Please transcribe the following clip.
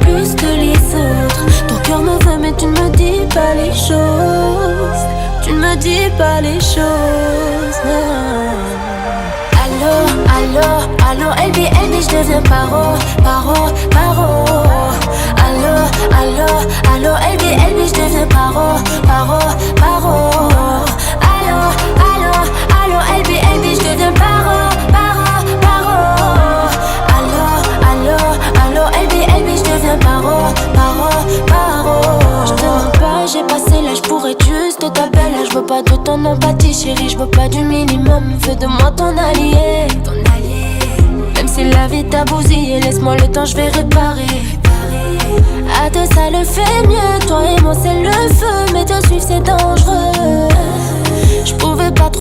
plus que les autres. Ton cœur me veut mais tu ne me dis pas les choses. Tu ne me dis pas les choses, non. Allô, allô, allô, LB, je deviens paro. Allô, allô, allô, LB, je deviens paro. Allô, allô, allô, LB, je deviens paro. Allô, allô, LB, je deviens paro. Je te demande pas, j'ai passé l'âge pour être juste ta belle. Je veux pas de ton empathie, chérie, je veux pas du minimum. Fais de moi ton allié. Même si la vie t'a bousillé, laisse-moi le temps, je vais réparer. À deux ça le fait mieux, toi et moi c'est le feu. Mais te suivre c'est dangereux. Je pouvais pas